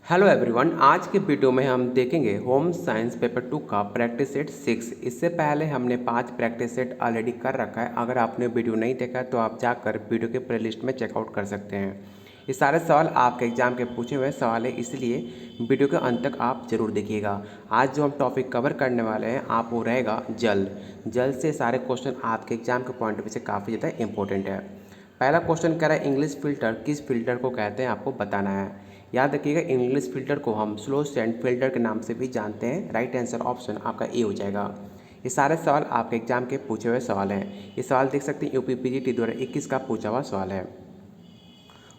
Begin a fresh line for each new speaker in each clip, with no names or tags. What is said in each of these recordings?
Hello everyone, आज के video में हम देखेंगे होम साइंस पेपर 2 का प्रैक्टिस सेट 6। इससे पहले हमने 5 प्रैक्टिस सेट ऑलरेडी कर रखा है। अगर आपने वीडियो नहीं देखा है तो आप जाकर वीडियो के प्लेलिस्ट में चेकआउट कर सकते हैं। ये सारे सवाल आपके एग्जाम के पूछे हुए सवाल है, इसलिए वीडियो के अंत तक आप जरूर देखिएगा। आज जो हम टॉपिक कवर करने वाले हैं आप वो रहेगा जल। जल से सारे क्वेश्चन आपके एग्जाम के पॉइंट ऑफ व्यू से काफ़ी ज़्यादा इंपॉर्टेंट है। पहला क्वेश्चन कह रहा है इंग्लिश फिल्टर किस फिल्टर को कहते हैं, आपको बताना है। याद रखिएगा, इंग्लिश फिल्टर को हम स्लो सैंड फिल्टर के नाम से भी जानते हैं। राइट आंसर ऑप्शन आपका ए हो जाएगा। ये सारे सवाल आपके एग्जाम के पूछे हुए सवाल हैं। ये सवाल देख सकते हैं यूपी पीजीटी 2021 का पूछा हुआ सवाल है।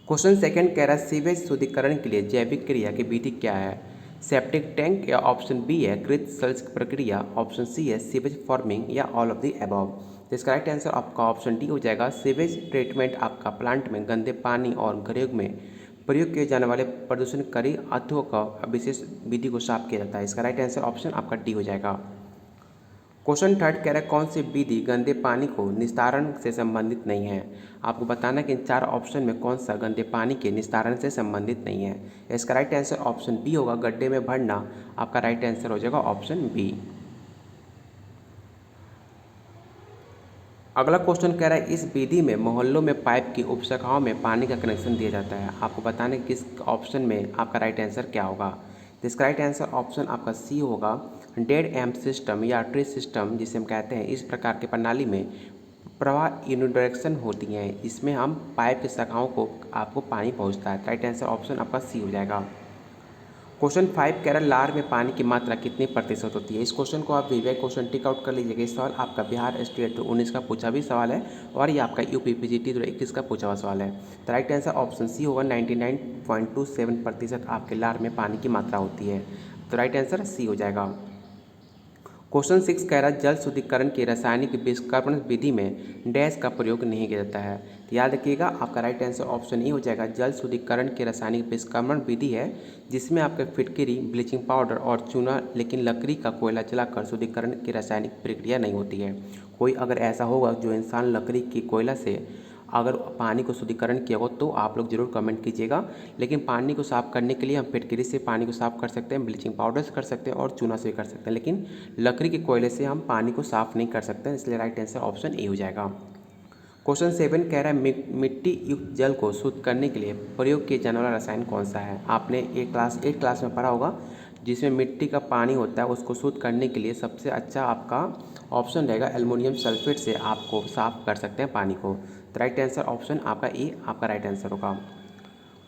क्वेश्चन सेकंड कह रहा है सीवेज शुद्धिकरण के लिए जैविक क्रिया की विधि क्या है। सेप्टिक टैंक, या ऑप्शन बी है कृत शुष्क प्रक्रिया, ऑप्शन सी है सीवेज फॉर्मिंग, या ऑल ऑफ द अबव। तो इसका राइट आंसर आपका ऑप्शन डी हो जाएगा। सीवेज ट्रीटमेंट आपका प्लांट में गंदे पानी और घरों में प्रयोग किए जाने वाले प्रदूषणकारी तत्वों का विशेष विधि को साफ किया जाता है। इसका राइट आंसर ऑप्शन आपका डी हो जाएगा। क्वेश्चन थर्ड कह रहा है कौन सी विधि गंदे पानी को निस्तारण से संबंधित नहीं है। आपको बताना है कि इन 4 ऑप्शन में कौन सा गंदे पानी के निस्तारण से संबंधित नहीं है। इसका राइट आंसर ऑप्शन बी होगा, गड्ढे में भरना आपका राइट आंसर हो जाएगा ऑप्शन बी। अगला क्वेश्चन कह रहा है इस विधि में मोहल्लों में पाइप की उपशाखाओं में पानी का कनेक्शन दिया जाता है। आपको बताने किस ऑप्शन में आपका राइट आंसर क्या होगा। तो इसका राइट आंसर ऑप्शन आपका सी होगा। डेड एम्प सिस्टम या ट्री सिस्टम जिसे हम कहते हैं, इस प्रकार की प्रणाली में प्रवाह यूनिडायरेक्शन होती हैं। इसमें हम पाइप की शाखाओं को आपको पानी पहुँचता है। राइट आंसर ऑप्शन आपका सी हो जाएगा। क्वेश्चन 5 कह रहा है लार में पानी की मात्रा कितनी प्रतिशत होती है। इस क्वेश्चन को आप वीवीआई क्वेश्चन टिक आउट कर लीजिएगा। इस सवाल आपका बिहार स्टेट 19 का पूछा भी सवाल है और ये आपका यूपी पीजीटी 21 का पूछा हुआ सवाल है। तो राइट आंसर ऑप्शन सी होगा। 99.27% आपके लार में पानी की मात्रा होती है। तो राइट आंसर सी हो जाएगा। क्वेश्चन 6 कह रहा है जल शुद्धिकरण की रासायनिक विषकरण विधि में डैश का प्रयोग नहीं किया जाता है। तो याद रखिएगा, आपका राइट आंसर ऑप्शन ई हो जाएगा। जल शुद्धिकरण की रासायनिक विषकरण विधि है जिसमें आपके फिटकरी, ब्लीचिंग पाउडर और चूना, लेकिन लकड़ी का कोयला जलाकर शुद्धिकरण की रासायनिक प्रक्रिया नहीं होती है। कोई अगर ऐसा होगा जो इंसान लकड़ी की कोयला से अगर पानी को शुद्धिकरण किया हो तो आप लोग ज़रूर कमेंट कीजिएगा। लेकिन पानी को साफ़ करने के लिए हम फिटकरी से पानी को साफ़ कर सकते हैं, ब्लीचिंग पाउडर से कर सकते हैं और चूना से भी कर सकते हैं, लेकिन लकड़ी के कोयले से हम पानी को साफ़ नहीं कर सकते हैं। इसलिए राइट आंसर ऑप्शन ए हो जाएगा। क्वेश्चन 7 कह रहा है मिट्टी युक्त जल को शुद्ध करने के लिए प्रयोग किए जाने वाला रसायन कौन सा है। आपने एक क्लास में पढ़ा होगा जिसमें मिट्टी का पानी होता है, उसको शुद्ध करने के लिए सबसे अच्छा आपका ऑप्शन रहेगा एल्युमिनियम सल्फेट से आपको साफ़ कर सकते हैं पानी को। तो राइट आंसर ऑप्शन आपका ए आपका राइट आंसर होगा।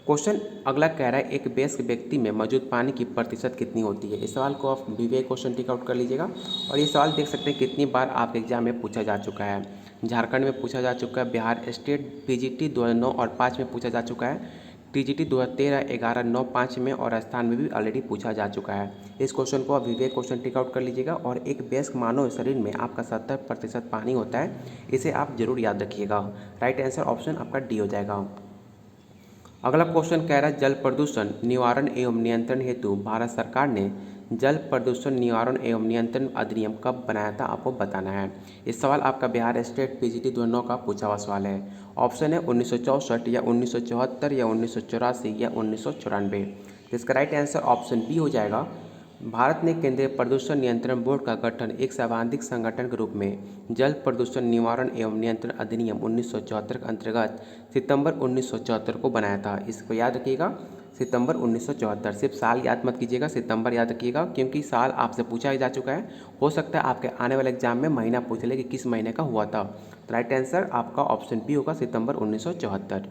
क्वेश्चन अगला कह रहा है एक वयस्क व्यक्ति में मौजूद पानी की प्रतिशत कितनी होती है। इस सवाल को आप वीवीआई क्वेश्चन टिक आउट कर लीजिएगा। और ये सवाल देख सकते हैं कितनी बार आपके एग्जाम में पूछा जा चुका है। झारखंड में पूछा जा चुका है, बिहार स्टेट पीजीटी 2009 और 5 में पूछा जा चुका है, टीजीटी 2013, 11, 9, 5 में और राजस्थान में भी ऑलरेडी पूछा जा चुका है। इस क्वेश्चन को आप वीवीआई क्वेश्चन टिक आउट कर लीजिएगा। और एक वयस्क मानव शरीर में आपका 70% पानी होता है, इसे आप जरूर याद रखिएगा। राइट आंसर ऑप्शन आपका डी हो जाएगा। अगला क्वेश्चन कह रहा है जल प्रदूषण निवारण एवं नियंत्रण हेतु भारत सरकार ने जल प्रदूषण निवारण एवं नियंत्रण अधिनियम कब बनाया था, आपको बताना है। इस सवाल आपका बिहार स्टेट पीजीटी 2009 का पूछा हुआ सवाल है। ऑप्शन है 1964 या 1974 या 1984 या 1994। तो इसका राइट आंसर ऑप्शन बी हो जाएगा। भारत ने केंद्रीय प्रदूषण नियंत्रण बोर्ड का गठन एक संवैधानिक संगठन के रूप में जल प्रदूषण निवारण एवं नियंत्रण अधिनियम 1974 के अंतर्गत सितंबर 1974 को बनाया था। इसको याद रखिएगा, सितंबर 1974। सिर्फ साल याद मत कीजिएगा, सितंबर याद रखिएगा, क्योंकि साल आपसे पूछा जा चुका है। हो सकता है आपके आने वाले एग्जाम में महीना पूछ ले कि किस महीने का हुआ था। तो राइट आंसर आपका ऑप्शन बी होगा, सितंबर 1974।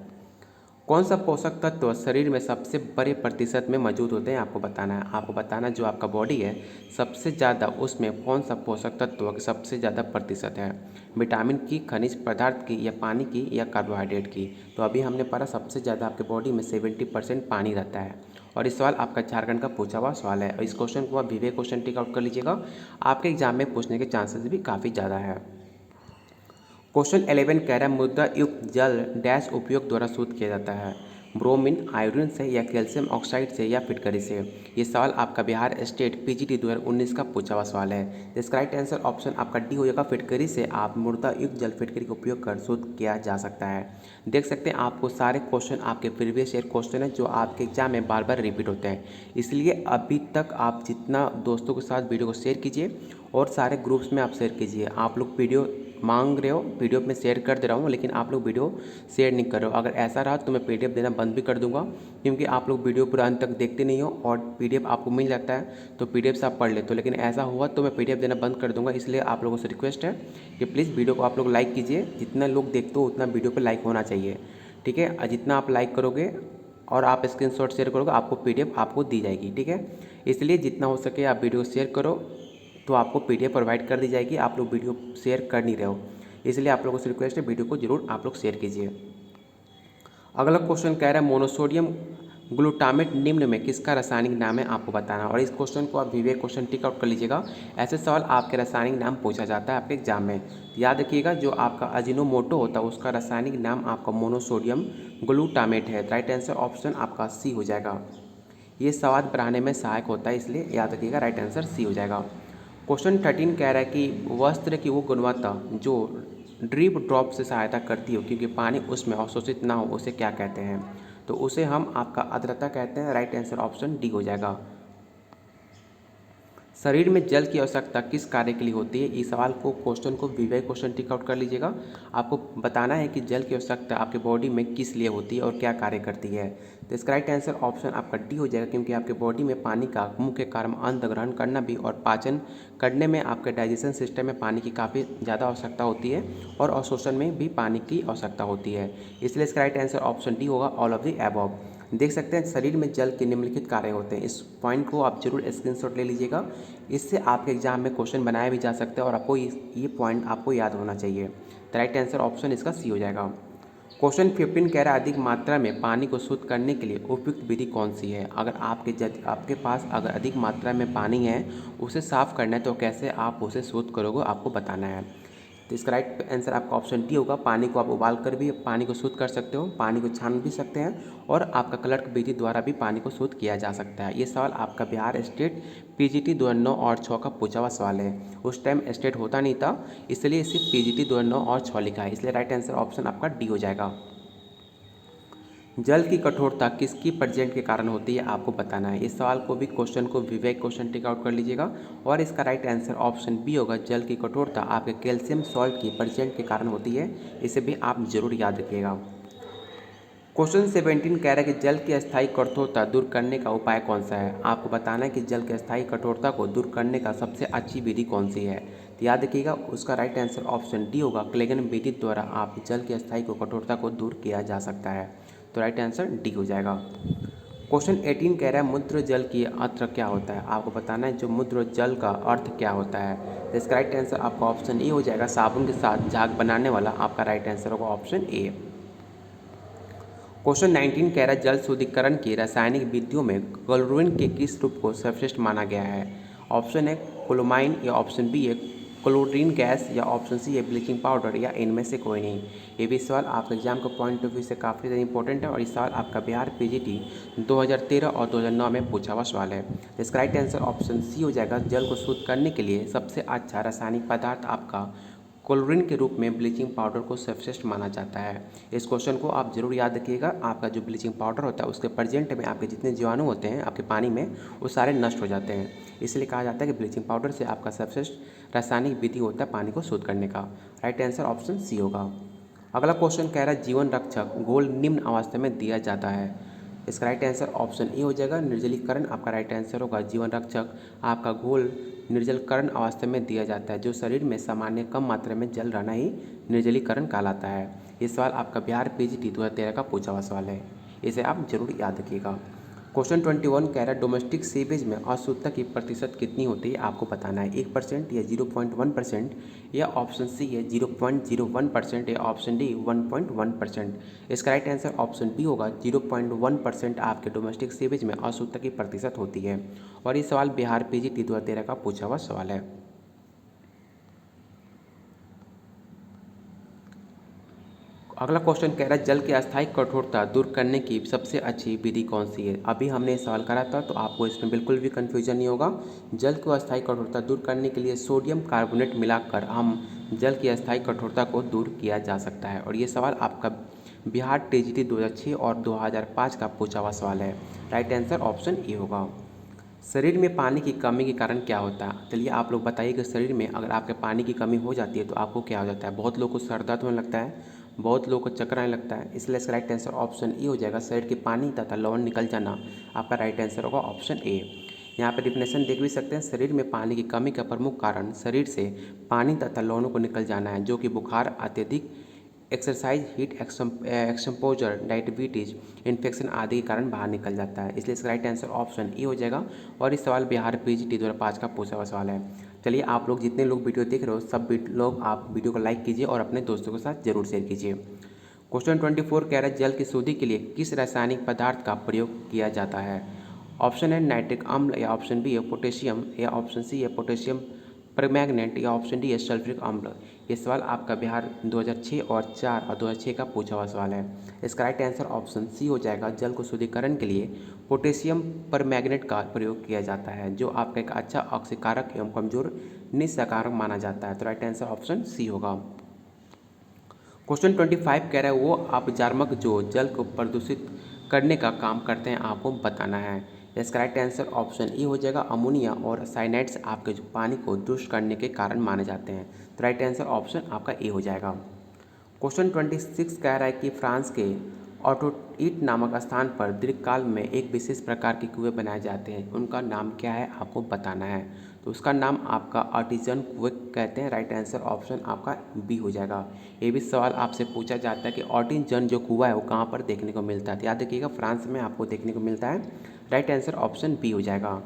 कौन सा पोषक तत्व शरीर में सबसे बड़े प्रतिशत में मौजूद होते हैं, आपको बताना है। आपको बताना जो आपका बॉडी है सबसे ज़्यादा उसमें कौन सा पोषक तत्व सबसे ज़्यादा प्रतिशत है, विटामिन की, खनिज पदार्थ की, या पानी की, या कार्बोहाइड्रेट की। तो अभी हमने पढ़ा सबसे ज़्यादा आपके बॉडी में 70% पानी रहता है। और इस सवाल आपका झारखंड का पूछा हुआ सवाल है। और इस क्वेश्चन को आप वीवीआई क्वेश्चन टिक आउट कर लीजिएगा, आपके एग्जाम में पूछने के चांसेस भी काफ़ी ज़्यादा है। क्वेश्चन 11 कह रहा है मुद्रा युक्त जल डैश उपयोग द्वारा शुद्ध किया जाता है। ब्रोमीन, आयोडीन से या कैल्शियम ऑक्साइड से या फिटकरी से। ये सवाल आपका बिहार स्टेट पीजीटी 2019 का पूछा हुआ सवाल है। इसका राइट आंसर ऑप्शन आपका डी हो जाएगा। फिटकरी से आप मृदा युक्त जल फिटकरी का उपयोग कर शुद्ध किया जा सकता है। देख सकते हैं आपको सारे क्वेश्चन आपके प्रीवियस ईयर क्वेश्चन है जो आपके एग्जाम में बार बार रिपीट होते हैं। इसलिए अभी तक आप जितना दोस्तों के साथ वीडियो को शेयर कीजिए और सारे ग्रुप्स में आप शेयर कीजिए। आप लोग वीडियो मांग रहे हो, पीडीएफ में शेयर कर दे रहा हूँ, लेकिन आप लोग वीडियो शेयर नहीं कर रहे हो। अगर ऐसा रहा तो मैं पीडीएफ देना बंद भी कर दूंगा, क्योंकि आप लोग वीडियो पूरा अंत तक देखते नहीं हो और पीडीएफ आपको मिल जाता है तो पीडीएफ से आप पढ़ लेते हो। लेकिन ऐसा हुआ तो मैं पीडीएफ देना बंद कर दूंगा। इसलिए आप लोगों से रिक्वेस्ट है कि प्लीज़ वीडियो को आप लोग लाइक कीजिए। जितना लोग देखते हो उतना वीडियो पर लाइक होना चाहिए, ठीक है। और जितना आप लाइक करोगे और आप स्क्रीनशॉट शेयर करोगे आपको पीडीएफ आपको दी जाएगी, ठीक है। इसलिए जितना हो सके आप वीडियो शेयर करो तो आपको पीडीएफ प्रोवाइड कर दी जाएगी। आप लोग वीडियो शेयर कर नहीं रहे हो, इसलिए आप लोगों से रिक्वेस्ट है वीडियो को जरूर आप लोग शेयर कीजिए। अगला क्वेश्चन कह रहा है मोनोसोडियम ग्लूटामेट निम्न में किसका रासायनिक नाम है, आपको बताना। और इस क्वेश्चन को आप विवेक क्वेश्चन टिक आउट कर लीजिएगा। ऐसे सवाल आपके रासायनिक नाम पूछा जाता है आपके एग्जाम में। याद रखिएगा जो आपका अजिनोमोटो होता है उसका रासायनिक नाम आपका मोनोसोडियम ग्लूटामेट है। राइट आंसर ऑप्शन आपका सी हो जाएगा। ये स्वाद बढ़ाने में सहायक होता है, इसलिए याद रखिएगा राइट आंसर सी हो जाएगा। क्वेश्चन 13 कह रहा है कि वस्त्र की वो गुणवत्ता जो ड्रिप ड्रॉप से सहायता करती हो क्योंकि पानी उसमें अवशोषित ना हो उसे क्या कहते हैं, तो उसे हम आपका आर्द्रता कहते हैं। राइट आंसर ऑप्शन डी हो जाएगा। शरीर में जल की आवश्यकता किस कार्य के लिए होती है, इस सवाल को क्वेश्चन को विवेक क्वेश्चन टिक आउट कर लीजिएगा। आपको बताना है कि जल की आवश्यकता आपके बॉडी में किस लिए होती है और क्या कार्य करती है। तो इसका राइट आंसर ऑप्शन आपका डी हो जाएगा, क्योंकि आपके बॉडी में पानी का मुख्य कार्य अन्न ग्रहण करना भी और पाचन करने में आपके डाइजेशन सिस्टम में पानी की काफ़ी ज़्यादा आवश्यकता होती है और अवशोषण में भी पानी की आवश्यकता होती है। इसलिए इसका राइट आंसर ऑप्शन डी होगा, ऑल ऑफ द अबव। देख सकते हैं शरीर में जल के निम्नलिखित कार्य होते हैं। इस पॉइंट को आप जरूर स्क्रीनशॉट ले लीजिएगा। इससे आपके एग्जाम में क्वेश्चन बनाया भी जा सकता है और आपको ये पॉइंट आपको याद होना चाहिए। तो राइट आंसर ऑप्शन इसका सी हो जाएगा। क्वेश्चन 15 कह रहा है अधिक मात्रा में पानी को शुद्ध करने के लिए उपयुक्त विधि कौन सी है। अगर आपके पास अगर अधिक मात्रा में पानी है उसे साफ़ करना है तो कैसे आप उसे शुद्ध करोगे आपको बताना है। तो इसका राइट आंसर आपका ऑप्शन डी होगा। पानी को आप उबाल कर भी पानी को शुद्ध कर सकते हो, पानी को छान भी सकते हैं और आपका क्लर्क विधि द्वारा भी पानी को शुद्ध किया जा सकता है। ये सवाल आपका बिहार स्टेट पीजीटी 2009 और 6 का पूछा हुआ सवाल है। उस टाइम स्टेट होता नहीं था, इसलिए सिर्फ पीजीटी 2009 और 6 लिखा है, इसलिए राइट आंसर ऑप्शन आपका डी हो जाएगा। जल की कठोरता किसकी प्रेजेंट के कारण होती है आपको बताना है। इस सवाल को भी क्वेश्चन को विवेक क्वेश्चन टिक आउट कर लीजिएगा और इसका राइट आंसर ऑप्शन बी होगा। जल की कठोरता आपके कैल्शियम सॉल्ट की प्रेजेंट के कारण होती है, इसे भी आप जरूर याद रखिएगा। क्वेश्चन 17 कह रहा है कि जल की अस्थायी कठोरता दूर करने का उपाय कौन सा है। आपको बताना है कि जल की अस्थायी कठोरता को दूर करने का सबसे अच्छी विधि कौन सी है। तो याद रखिएगा उसका राइट आंसर ऑप्शन डी होगा। क्लेगन विधि द्वारा आप जल की अस्थायी कठोरता को दूर किया जा सकता है, तो राइट आंसर डी हो जाएगा। क्वेश्चन 18 कह रहा है मूत्र जल की अर्थ क्या होता है। आपको बताना है जो मूत्र जल का अर्थ क्या होता है। तो इसका राइट आंसर आपका ऑप्शन ए हो जाएगा। साबुन के साथ झाग बनाने वाला आपका राइट आंसर होगा ऑप्शन ए। क्वेश्चन 19 कह रहा है जल शुद्धिकरण की रासायनिक विधियों में क्लोरीन के किस रूप को सर्वश्रेष्ठ माना गया है। ऑप्शन है क्लोमाइन, या ऑप्शन बी है क्लोरीन गैस, या ऑप्शन सी है ब्लीचिंग पाउडर, या इनमें से कोई नहीं। ये भी सवाल आपके एग्जाम के पॉइंट ऑफ व्यू से काफ़ी ज़्यादा इंपॉर्टेंट है और इस सवाल आपका बिहार पीजीटी 2013 और 2009 में पूछा हुआ सवाल है। इसका राइट आंसर ऑप्शन सी हो जाएगा। जल को शुद्ध करने के लिए सबसे अच्छा रासायनिक पदार्थ आपका क्लोरीन के रूप में ब्लीचिंग पाउडर को सर्वश्रेष्ठ माना जाता है। इस क्वेश्चन को आप जरूर याद रखिएगा। आपका जो ब्लीचिंग पाउडर होता है उसके प्रेजेंट में आपके जितने जीवाणु होते हैं आपके पानी में वो सारे नष्ट हो जाते हैं, इसलिए कहा जाता है कि ब्लीचिंग पाउडर से आपका सर्वश्रेष्ठ रासायनिक विधि होता है पानी को शुद्ध करने का। राइट आंसर ऑप्शन सी होगा। अगला क्वेश्चन कह रहा है जीवन रक्षक घोल निम्न अवस्था में दिया जाता है। इसका राइट आंसर ऑप्शन ए हो जाएगा। निर्जलीकरण आपका राइट आंसर होगा। जीवन रक्षक आपका घोल निर्जलीकरण अवस्था में दिया जाता है। जो शरीर में सामान्य कम मात्रा में जल रहना ही निर्जलीकरण कहलाता है। ये सवाल आपका बिहार पीजीटी 2013 का पूछा हुआ सवाल है, इसे आप जरूर याद रखिएगा। क्वेश्चन 21 कह रहा है डोमेस्टिक सीवेज में अशुद्धता की प्रतिशत कितनी होती है आपको बताना है। 1% या 0.1%, या ऑप्शन सी है 0.01%, या ऑप्शन डी 1.1%। इसका राइट आंसर ऑप्शन बी होगा। 0.1% आपके डोमेस्टिक सीवेज में अशुद्धता की प्रतिशत होती है और ये सवाल बिहार पीजीटी 2013 का पूछा हुआ सवाल है। अगला क्वेश्चन कह रहा है जल की अस्थायी कठोरता दूर करने की सबसे अच्छी विधि कौन सी है। अभी हमने ये सवाल करा था तो आपको इसमें बिल्कुल भी कन्फ्यूजन नहीं होगा। जल की अस्थायी कठोरता दूर करने के लिए सोडियम कार्बोनेट मिलाकर हम जल की अस्थायी कठोरता को दूर किया जा सकता है। और ये सवाल आपका बिहार टीजीटी 2006 और 2005 का पूछा हुआ सवाल है। राइट आंसर ऑप्शन ए होगा। शरीर में पानी की कमी के कारण क्या होता है। चलिए आप लोग बताइए कि शरीर में अगर आपके पानी की कमी हो जाती है तो आपको क्या हो जाता है। बहुत लोगों को सर दर्द होने लगता है, बहुत लोगों को चक्कर आने लगता है। इसलिए इसका राइट आंसर ऑप्शन ए हो जाएगा। शरीर के पानी तथा लवण निकल जाना आपका राइट आंसर होगा ऑप्शन ए। यहाँ पर डिफिनेशन देख भी सकते हैं। शरीर में पानी की कमी का प्रमुख कारण शरीर से पानी तथा लवणों को निकल जाना है, जो कि बुखार, अत्यधिक exercise, heat exposure, diabetes, infection आदि के कारण बाहर निकल जाता है। इसलिए इसका राइट आंसर ऑप्शन ए हो जाएगा। और इस सवाल बिहार पीजीटी 2005 का पूछा हुआ सवाल है। चलिए आप लोग जितने लोग वीडियो देख रहे हो सब लोग आप वीडियो को लाइक कीजिए और अपने दोस्तों के साथ जरूर शेयर कीजिए। क्वेश्चन 24 कह रहा है जल की शुद्धि के लिए किस रासायनिक पदार्थ का प्रयोग किया जाता है। ऑप्शन है नाइट्रिक अम्ल, या ऑप्शन बी है पोटेशियम, या ऑप्शन सी है पोटेशियम परमैंगनेट, या ऑप्शन डी है सल्फ्यूरिक अम्ल। ये सवाल आपका बिहार 2006 और 4 और 2006 का पूछा हुआ सवाल है। इसका राइट आंसर ऑप्शन सी हो जाएगा। जल को शुद्धिकरण के लिए पोटेशियम परमैंगनेट का प्रयोग किया जाता है, जो आपका एक अच्छा ऑक्सीकारक एवं कमजोर निस्साकारक माना जाता है। तो राइट आंसर ऑप्शन सी होगा। क्वेश्चन 25 कह रहा है वो अपचारक जो जल को प्रदूषित करने का काम करते हैं आपको बताना है। इसका राइट आंसर ऑप्शन ए हो जाएगा। अमोनिया और साइनाइड्स आपके जो पानी को दूषित करने के कारण माने जाते हैं। तो राइट आंसर ऑप्शन आपका ए हो जाएगा। क्वेश्चन 26 कह रहा है कि फ्रांस के ऑटोईट नामक स्थान पर दीर्घकाल में एक विशेष प्रकार के कुएं बनाए जाते हैं, उनका नाम क्या है आपको बताना है। तो उसका नाम आपका आर्टिजन कुएं कहते हैं। राइट आंसर ऑप्शन आपका बी हो जाएगा। ये भी सवाल आपसे पूछा जाता है कि आर्टिजन जो कुआं है वो कहाँ पर देखने को मिलता है। तो याद रखिएगा फ्रांस में आपको देखने को मिलता है। राइट आंसर ऑप्शन बी हो जाएगा।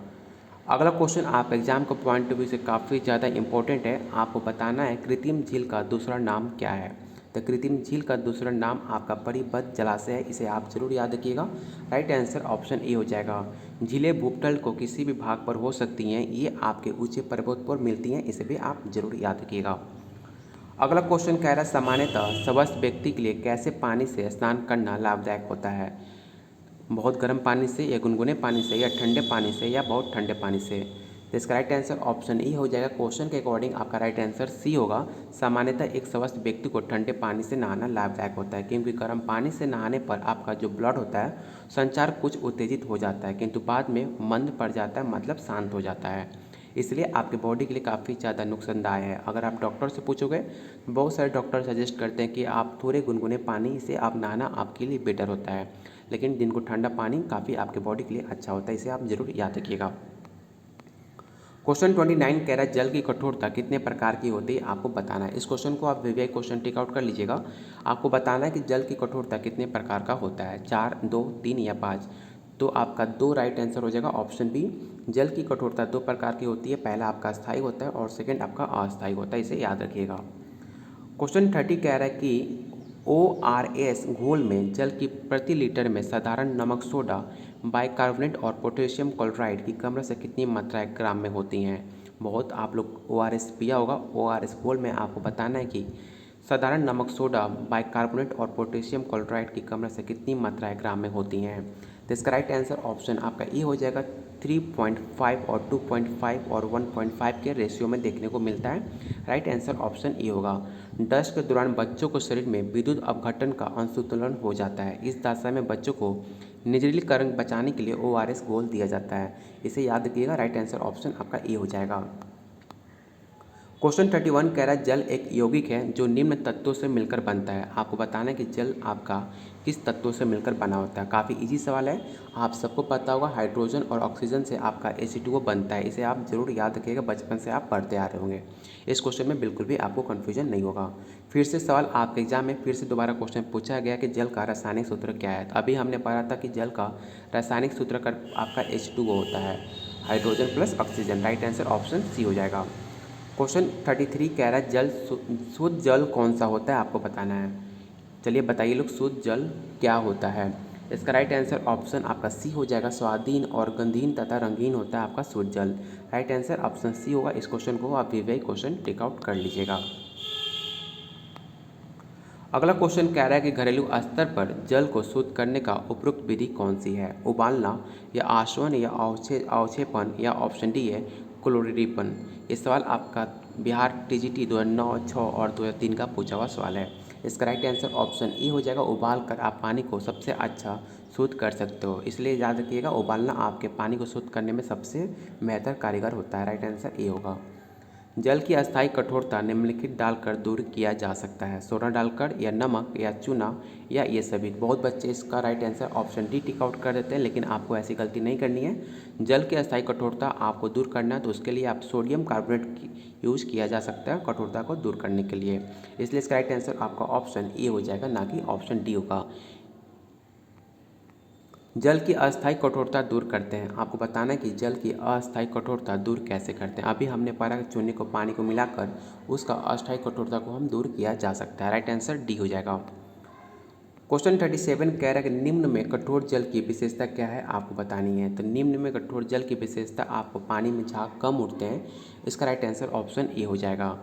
अगला क्वेश्चन आप एग्जाम के पॉइंट ऑफ व्यू से काफ़ी ज़्यादा इंपॉर्टेंट है। आपको बताना है कृत्रिम झील का दूसरा नाम क्या है। तो कृत्रिम झील का दूसरा नाम आपका परिबद्ध जलाशय है, इसे आप जरूर याद रखिएगा। राइट आंसर ऑप्शन ए हो जाएगा। झीलें भूतल को किसी भी भाग पर हो सकती हैं, ये आपके ऊंचे पर्वत पर मिलती हैं, इसे भी आप जरूर याद रखिएगा। अगला क्वेश्चन कह रहा है सामान्यतः स्वस्थ व्यक्ति के लिए कैसे पानी से स्नान करना लाभदायक होता है। बहुत गर्म पानी से, या गुनगुने पानी से, या ठंडे पानी से, या बहुत ठंडे पानी से। तो इसका राइट आंसर ऑप्शन ई हो जाएगा। क्वेश्चन के अकॉर्डिंग आपका राइट आंसर सी होगा। सामान्यतः एक स्वस्थ व्यक्ति को ठंडे पानी से नहाना लाभदायक होता है, क्योंकि गर्म पानी से नहाने पर आपका जो ब्लड होता है संचार कुछ उत्तेजित हो जाता है, किंतु बाद में मंद पड़ जाता है, मतलब शांत हो जाता है। इसलिए आपके बॉडी के लिए काफ़ी ज़्यादा नुकसानदायक है। अगर आप डॉक्टर से पूछोगे, बहुत सारे डॉक्टर सजेस्ट करते हैं कि आप थोड़े गुनगुने पानी से आप नहाना आपके लिए बेटर होता है, लेकिन दिन को ठंडा पानी काफ़ी आपके बॉडी के लिए अच्छा होता है, इसे आप जरूर याद रखिएगा। क्वेश्चन 29 कह रहा है जल की कठोरता कितने प्रकार की होती है आपको बताना है। इस क्वेश्चन को आप वीवीआई क्वेश्चन टिक आउट कर लीजिएगा। आपको बताना है कि जल की कठोरता कितने प्रकार का होता है, 4, 2, 3 या 5। तो आपका 2 राइट आंसर हो जाएगा ऑप्शन बी। जल की कठोरता 2 प्रकार की होती है, पहला आपका स्थायी होता है और सेकेंड आपका अस्थायी होता है, इसे याद रखिएगा। क्वेश्चन 30 कह रहा है कि ORS घोल में जल की प्रति लीटर में साधारण नमक सोडा, बाइकार्बोनेट और पोटेशियम क्लोराइड की क्रमशः से कितनी मात्राएं ग्राम में होती हैं। बहुत आप लोग ORS पिया होगा। ORS घोल में आपको बताना है कि साधारण नमक सोडा, बाइकार्बोनेट और पोटेशियम क्लोराइड की क्रमशः से कितनी मात्राएं ग्राम में होती हैं। तो इसका राइट आंसर ऑप्शन आपका ए हो जाएगा। 3.5 और 2.5 और 1.5 के रेशियो में देखने को मिलता है। राइट आंसर ऑप्शन ए होगा। डस्ट के दौरान बच्चों को शरीर में विद्युत अपघटन का असंतुलन हो जाता है। इस दशा में बच्चों को निर्जलीकरण बचाने के लिए ORS घोल दिया जाता है, इसे याद रखिएगा। राइट आंसर ऑप्शन आपका ए हो जाएगा। क्वेश्चन 31 कह रहा है जल एक यौगिक है जो निम्न तत्वों से मिलकर बनता है। आपको बताना है कि जल आपका किस तत्वों से मिलकर बना होता है। काफ़ी इजी सवाल है, आप सबको पता होगा। हाइड्रोजन और ऑक्सीजन से आपका H2O बनता है, इसे आप जरूर याद रखिएगा, बचपन से आप पढ़ते आ रहे होंगे। इस क्वेश्चन में बिल्कुल भी आपको कन्फ्यूजन नहीं होगा। फिर से सवाल आपके एग्जाम में फिर से दोबारा क्वेश्चन पूछा गया कि जल का रासायनिक सूत्र क्या है। अभी हमने पढ़ा था कि जल का रासायनिक सूत्र का आपका H2O होता है, hydrogen plus oxygen. Right answer option C हो जाएगा। क्वेश्चन 33 कह रहा है जल शुद्ध जल कौन सा होता है आपको बताना है। चलिए बताइए लोग, शुद्ध जल क्या होता है। इसका राइट आंसर ऑप्शन आपका सी हो जाएगा। स्वादहीन और गंधहीन तथा रंगीन होता है आपका शुद्ध जल। राइट आंसर ऑप्शन सी होगा। इस क्वेश्चन को आप वीवीआई क्वेश्चन टेक आउट कर लीजिएगा। अगला क्वेश्चन कह रहा है कि घरेलू स्तर पर जल को शुद्ध करने का उपयुक्त विधि कौन सी है? उबालना या आशवन या अवक्षेपन या ऑप्शन डी है क्लोरीपन। ये सवाल आपका बिहार टीजीटी 2009, 6 और 2003 का पूछा हुआ सवाल है। इसका राइट आंसर ऑप्शन ई हो जाएगा। उबाल कर आप पानी को सबसे अच्छा शुद्ध कर सकते हो, इसलिए याद रखिएगा उबालना आपके पानी को शुद्ध करने में सबसे बेहतर कारीगर होता है। राइट आंसर ए होगा। जल की अस्थायी कठोरता निम्नलिखित डालकर दूर किया जा सकता है? सोडा डालकर या नमक या चूना या ये सभी। बहुत बच्चे इसका right answer option D tick out कर देते हैं, लेकिन आपको ऐसी गलती नहीं करनी है। जल की अस्थायी कठोरता आपको दूर करना है तो उसके लिए आप सोडियम कार्बोनेट यूज़ किया जा सकता है कठोरता को दूर करने के लिए। इसलिए इसका राइट आंसर आपका ऑप्शन ए हो जाएगा, ना कि ऑप्शन डी होगा। जल की अस्थायी कठोरता दूर करते हैं। आपको बताना है कि जल की अस्थायी कठोरता दूर कैसे करते हैं। अभी हमने पढ़ा कि चूने को पानी को मिलाकर उसका अस्थायी कठोरता को हम दूर किया जा सकता है। राइट आंसर डी हो जाएगा। क्वेश्चन 37 कह रहा है कि निम्न में कठोर जल की विशेषता क्या है, आपको बतानी है। तो निम्न में कठोर जल की विशेषता, आपको पानी में झाग कम उठते हैं। इसका राइट आंसर ऑप्शन ए हो जाएगा।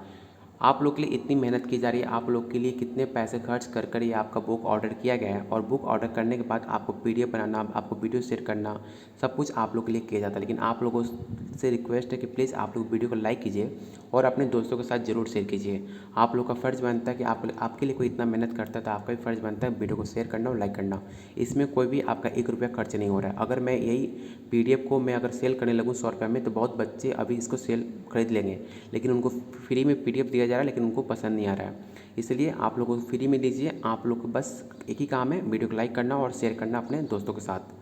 आप लोग के लिए इतनी मेहनत की जा रही है, आप लोग के लिए कितने पैसे खर्च कर कर ये आपका बुक ऑर्डर किया गया है, और बुक ऑर्डर करने के बाद आपको पीडीएफ बनाना, आपको वीडियो शेयर करना, सब कुछ आप लोग के लिए किया जाता है। लेकिन आप लोगों से रिक्वेस्ट है कि प्लीज़ आप लोग वीडियो को लाइक कीजिए और अपने दोस्तों के साथ ज़रूर शेयर कीजिए। आप लोग का फ़र्ज़ बनता है कि आपके लिए कोई इतना मेहनत करता है तो आपका भी फ़र्ज़ बनता है वीडियो को शेयर करना और लाइक करना। इसमें कोई भी आपका 1 रुपया खर्च नहीं हो रहा है। अगर मैं यही पीडीएफ को मैं अगर सेल करने लगूँ 100 रुपये में, तो बहुत बच्चे अभी इसको सेल खरीद लेंगे, लेकिन उनको फ्री में पीडीएफ दिया जा रहा है, लेकिन उनको पसंद नहीं आ रहा है। इसलिए आप लोगों को फ्री में लीजिए। आप लोग को बस एक ही काम है, वीडियो को लाइक करना और शेयर करना अपने दोस्तों के साथ।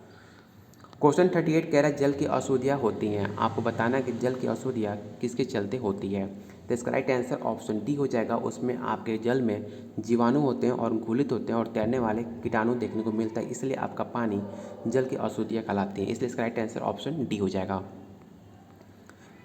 क्वेश्चन 38 कह रहा है जल की अशुद्धियाँ होती हैं। आपको बताना है कि जल की अशुद्धियाँ किसके चलते होती है। तो इसका राइट आंसर ऑप्शन डी हो जाएगा। उसमें आपके जल में जीवाणु होते हैं और घुलित होते हैं और तैरने वाले कीटाणु देखने को मिलता है, इसलिए आपका पानी जल की अशुद्धियाँ कहलाती हैं। इसलिए इसका राइट आंसर ऑप्शन डी हो जाएगा।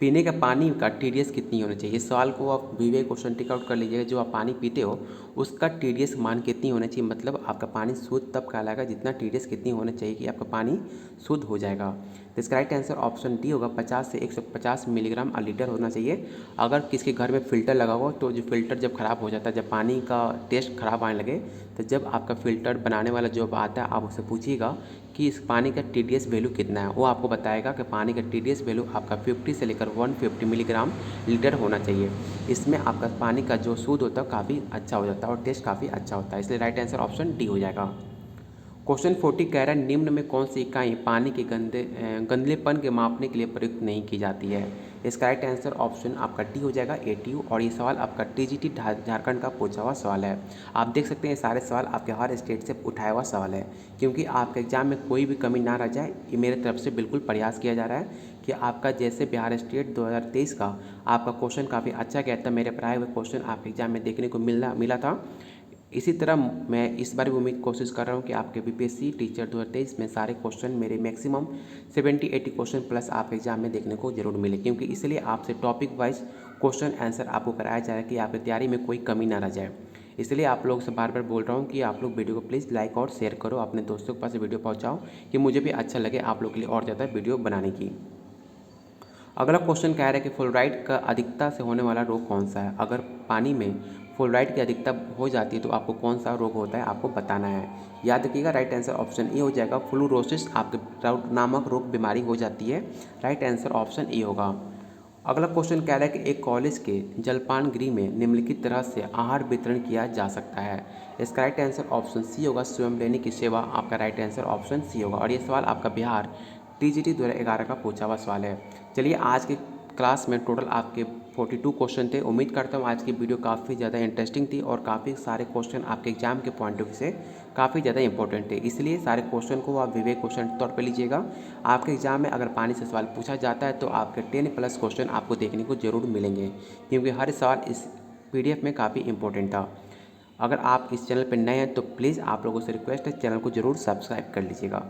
पीने का पानी का टीडीएस कितनी होनी चाहिए? इस सवाल को आप विवेक क्वेश्चन टिक आउट कर लीजिएगा। जो आप पानी पीते हो उसका टीडीएस मान कितनी होना चाहिए, मतलब आपका पानी शुद्ध तब कहलाएगा जितना टीडीएस कितनी होना चाहिए कि आपका पानी शुद्ध हो जाएगा। तो इसका राइट आंसर ऑप्शन डी होगा। 50 से 150 मिलीग्राम लीटर होना चाहिए। अगर किसी घर में फ़िल्टर लगा हो तो जो फ़िल्टर जब ख़राब हो जाता है, जब पानी का टेस्ट ख़राब आने लगे, तो जब आपका फ़िल्टर बनाने वाला जो आता है आप उससे पूछिएगा कि इस पानी का टीडीएस वैल्यू कितना है। वो आपको बताएगा कि पानी का टीडीएस वैल्यू आपका 50 से लेकर 150 मिलीग्राम लीटर होना चाहिए। इसमें आपका पानी का जो सूद होता है काफ़ी अच्छा हो जाता है और टेस्ट काफ़ी अच्छा होता है। इसलिए राइट आंसर ऑप्शन डी हो जाएगा। क्वेश्चन 40 कह रहा है निम्न में कौन सी इकाई पानी के गंदलेपन के मापने के लिए प्रयुक्त नहीं की जाती है। इसका राइट आंसर ऑप्शन आपका डी हो जाएगा, एटीयू। और ये सवाल आपका टीजीटी झारखंड का पूछा हुआ सवाल है। आप देख सकते हैं ये सारे सवाल आपके हर स्टेट से उठाया हुआ सवाल है, क्योंकि आपके एग्जाम में कोई भी कमी ना रह जाए, ये मेरे तरफ से बिल्कुल प्रयास किया जा रहा है कि आपका जैसे बिहार स्टेट 2023 का आपका क्वेश्चन काफ़ी अच्छा गया था, मेरे पढ़ाए हुए क्वेश्चन आपके एग्जाम में देखने को मिला था। इसी तरह मैं इस बार भी उम्मीद कोशिश कर रहा हूँ कि आपके बीपीएससी टीचर 2023 में सारे क्वेश्चन मेरे मैक्सिमम 70-80 क्वेश्चन प्लस आपके एग्जाम में देखने को जरूर मिले, क्योंकि इसलिए आपसे टॉपिक वाइज क्वेश्चन आंसर आपको कराया जाए कि आपकी तैयारी में कोई कमी ना रह जाए। इसलिए आप लोग से बार बार बोल रहा हूँ कि आप लोग वीडियो को प्लीज़ लाइक और शेयर करो, अपने दोस्तों के पास वीडियो पहुँचाओ कि मुझे भी अच्छा लगे आप लोग के लिए और ज़्यादा वीडियो बनाने की। अगला क्वेश्चन कह रहा है कि फ्लोराइड का अधिकता से होने वाला रोग कौन सा है। अगर पानी में फ्लोराइड की अधिकता हो जाती है तो आपको कौन सा रोग होता है, आपको बताना है। याद रखिएगा राइट आंसर ऑप्शन ए हो जाएगा। फ्लूरोसिस आपके ट्राउट नामक रोग बीमारी हो जाती है। राइट आंसर ऑप्शन ए होगा। अगला क्वेश्चन कह रहा है कि एक कॉलेज के जलपान गृह में निम्नलिखित तरह से आहार वितरण किया जा सकता है। इसका राइट आंसर ऑप्शन सी होगा, स्वयं लेने की सेवा। आपका राइट आंसर ऑप्शन सी होगा। और ये सवाल आपका बिहार टीजीटी 2011 का पूछा हुआ सवाल है। चलिए आज के क्लास में टोटल आपके 42 क्वेश्चन थे। उम्मीद करता हूँ आज की वीडियो काफ़ी ज़्यादा इंटरेस्टिंग थी और काफ़ी सारे क्वेश्चन आपके एग्जाम के पॉइंट ऑफ व्यू से काफ़ी ज़्यादा इंपॉर्टेंट थे। इसलिए सारे क्वेश्चन को आप विवेक क्वेश्चन के तौर पर लीजिएगा। आपके एग्जाम में अगर पानी से सवाल पूछा जाता है तो आपके 10+ क्वेश्चन आपको देखने को जरूर मिलेंगे, क्योंकि हर सवाल इस PDF में काफ़ी इंपॉर्टेंट था। अगर आप इस चैनल पर नए हैं तो प्लीज़ आप लोगों से रिक्वेस्ट है चैनल को ज़रूर सब्सक्राइब कर लीजिएगा।